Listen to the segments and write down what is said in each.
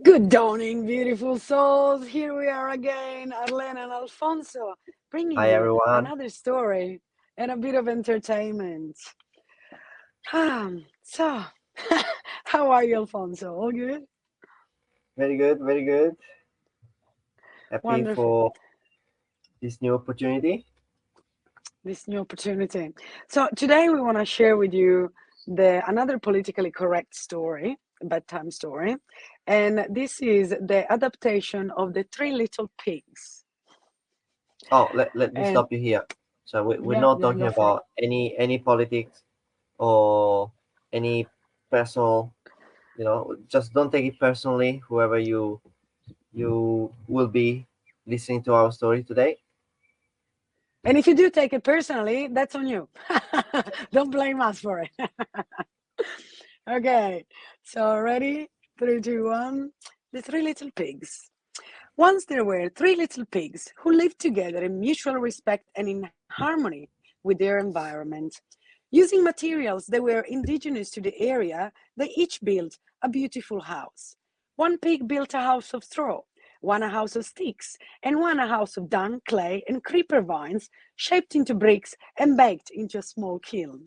Good dawning, beautiful souls. Here we are again, Arlene and Alfonso, bringing Hi you everyone. another story and a bit of entertainment. So, how are you, Alfonso? All good? Very good, very good. Happy Wonderful. for this new opportunity. This new opportunity. So, today we want to share with you another politically correct story, bedtime story. And this is the adaptation of The Three Little Pigs. Oh, let me And stop you here. So we're yeah, not yeah, talking go for it. about any politics or any personal, just don't take it personally, whoever you will be listening to our story today. And if you do take it personally, that's on you. Don't blame us for it. Okay, so ready? Three, two, one. The Three Little Pigs. Once there were three little pigs who lived together in mutual respect and in harmony with their environment. Using materials that were indigenous to the area, they each built a beautiful house. One pig built a house of straw, one a house of sticks, and one a house of dung, clay, and creeper vines shaped into bricks and baked into a small kiln.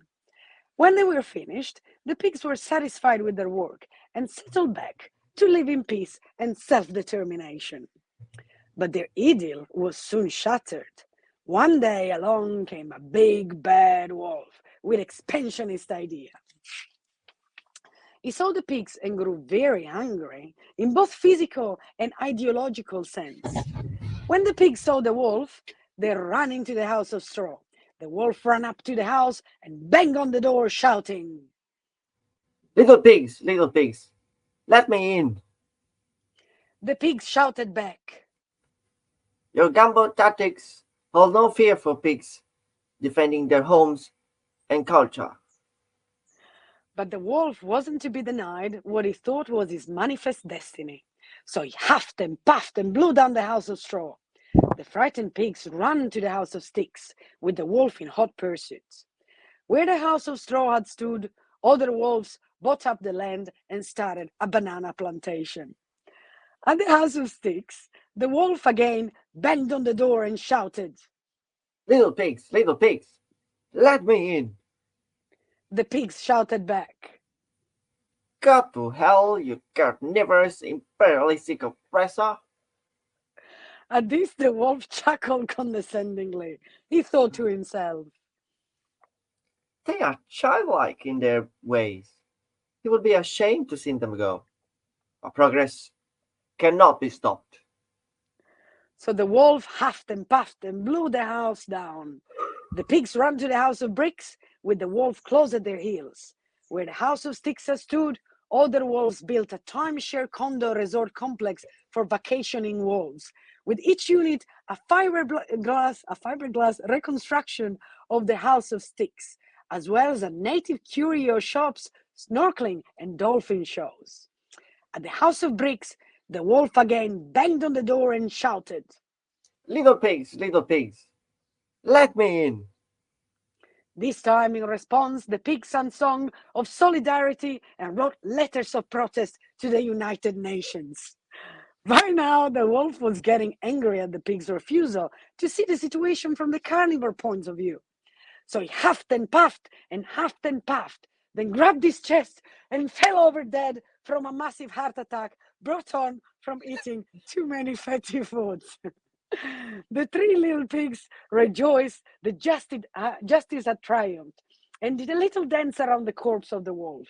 When they were finished, the pigs were satisfied with their work and settled back to live in peace and self determination. But their idyll was soon shattered. One day along came a big bad wolf with expansionist idea. He saw the pigs and grew very angry in both physical and ideological sense. When the pigs saw the wolf, they ran into the house of straw. The wolf ran up to the house and banged on the door, shouting. Little pigs, let me in. The pigs shouted back. Your gumbo tactics hold no fear for pigs defending their homes and culture. But the wolf wasn't to be denied what he thought was his manifest destiny. So he huffed and puffed and blew down the house of straw. The frightened pigs ran to the house of sticks, with the wolf in hot pursuit. Where the house of straw had stood, other wolves bought up the land and started a banana plantation. At the house of sticks, the wolf again banged on the door and shouted. Little pigs, let me in. The pigs shouted back. Go to hell, you carnivorous imperialistic oppressor. At this, the wolf chuckled condescendingly. He thought to himself, They are childlike in their ways. It would be a shame to see them go. Our progress cannot be stopped. so the wolf huffed and puffed and blew the house down. The pigs ran to the house of bricks, with the wolf close at their heels. Where the house of sticks had stood, other wolves built a timeshare condo resort complex for vacationing wolves, with each unit a fiberglass reconstruction of the house of sticks, as well as a native curio shops, snorkeling, and dolphin shows. At the house of bricks, the wolf again banged on the door and shouted. Little pigs, let me in. This time, in response, the pigs sang song of solidarity and wrote letters of protest to the United Nations. By now, the wolf was getting angry at the pig's refusal to see the situation from the carnivore point of view. So he huffed and puffed, then grabbed his chest and fell over dead from a massive heart attack brought on from eating too many fatty foods. The three little pigs rejoiced that justice had triumphed and did a little dance around the corpse of the wolf.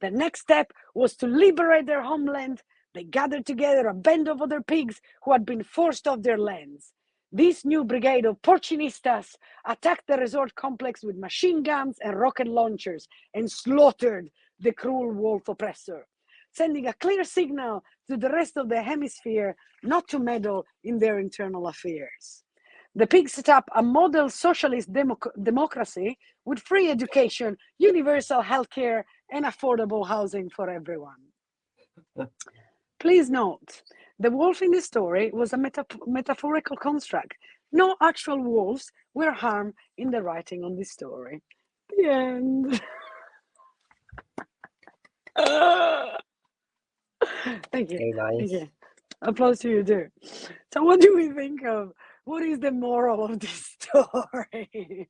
The next step was to liberate their homeland. They gathered together a band of other pigs who had been forced off their lands. This new brigade of Porcinistas attacked the resort complex with machine guns and rocket launchers and slaughtered the cruel wolf oppressor, sending a clear signal to the rest of the hemisphere not to meddle in their internal affairs. The pigs set up a model socialist democracy with free education, universal healthcare, and affordable housing for everyone. Please note, the wolf in this story was a metaphorical construct. No actual wolves were harmed in the writing on this story. The end. Thank you. Very Thank nice. you. Applause to you too. So, what do we think of? What is the moral of this story?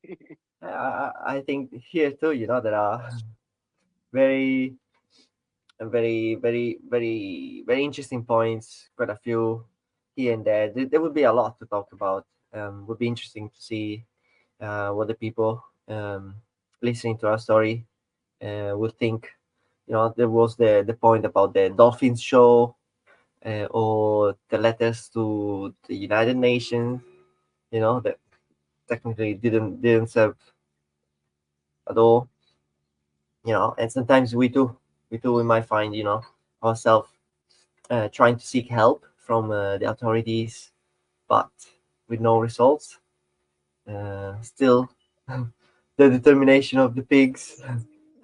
I think here too, there are very, very interesting points. Quite a few here and there. There would be a lot to talk about. Would be interesting to see what the people listening to our story would think. There was the point about the dolphins show, or the letters to the United Nations. That technically didn't serve at all. And sometimes we might find ourselves trying to seek help from the authorities, but with no results. Still, the determination of the pigs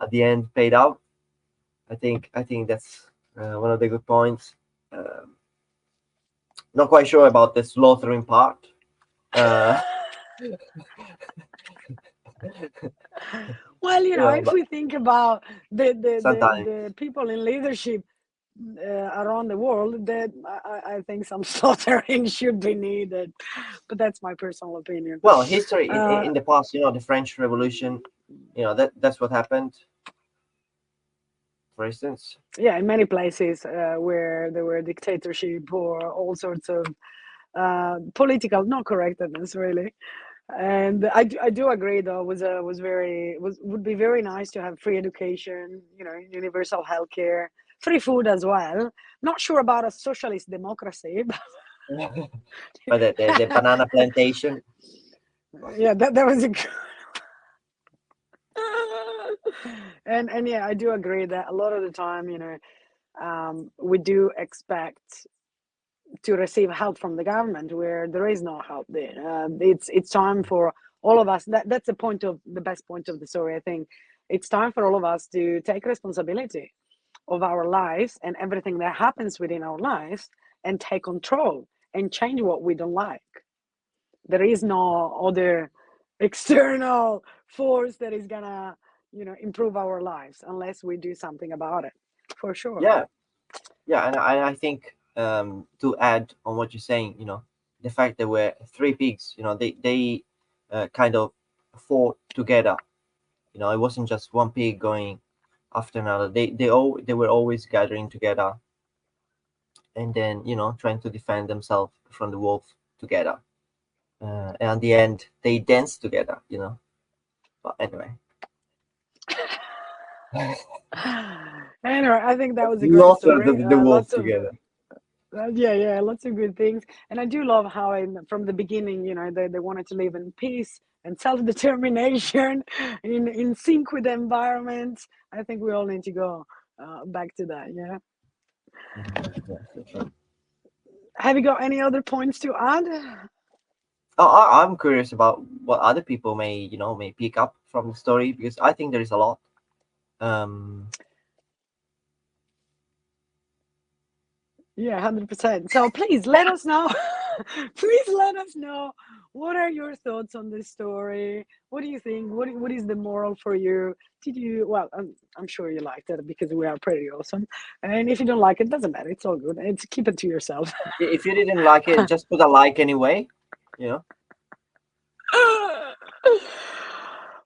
at the end paid out. I think that's one of the good points. Not quite sure about the slaughtering part. Uh, Well, if but we think about sometimes, the people in leadership around the world, that I think some slaughtering should be needed. But that's my personal opinion. well, history Uh, in the past, the French Revolution, that's what happened. For instance, yeah, in many places where there were dictatorship or all sorts of political not correctness, really. And I do agree though, would be very nice to have free education, universal healthcare, free food as well. Not sure about a socialist democracy, but but the banana plantation. yeah, that was a good. And yeah, I do agree that a lot of the time, we do expect to receive help from the government where there is no help there. It's time for all of us. That's the best point of the story. I think it's time for all of us to take responsibility of our lives and everything that happens within our lives and take control and change what we don't like. There is no other external force that is gonna, improve our lives unless we do something about it. For sure. Yeah, yeah, and I think to add on what you're saying, the fact that we're three pigs, they kind of fought together. It wasn't just one pig going after another. They were always gathering together, and then trying to defend themselves from the wolf together. And at the end, they danced together. But anyway, Anyway, I think that was a great lots of story. the wolf Lots of together. yeah, lots of good things. And I do love how from the beginning, they wanted to live in peace and self-determination in sync with the environment. I think we all need to go back to that. Yeah. Yeah, for sure. Have you got any other points to add? Oh, I'm curious about what other people may pick up from the story, because I think there is a lot. Um, Yeah, 100%. So please let us know. Please let us know, what are your thoughts on this story? What do you think? What is the moral for you? Did you? Well, I'm sure you liked it because we are pretty awesome. And if you don't like it, doesn't matter. It's all good. It's keep it to yourself. if you didn't like it, just put a like anyway. You know.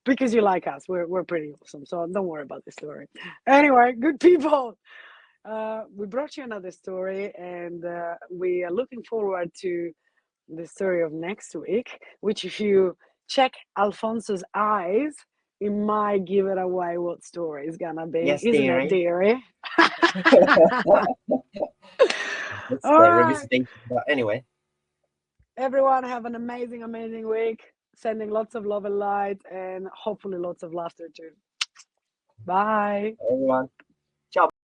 Because you like us, we're pretty awesome. So don't worry about the story. Anyway, good people. We brought you another story, and we are looking forward to the story of next week, which, if you check Alfonso's eyes, it might give it away what story is gonna be, Yes, isn't it, dearie. dearie? That's All the right, revisitation. But anyway, everyone, have an amazing, amazing week. Sending lots of love and light, and hopefully lots of laughter too. Bye. everyone. Ciao. Bye.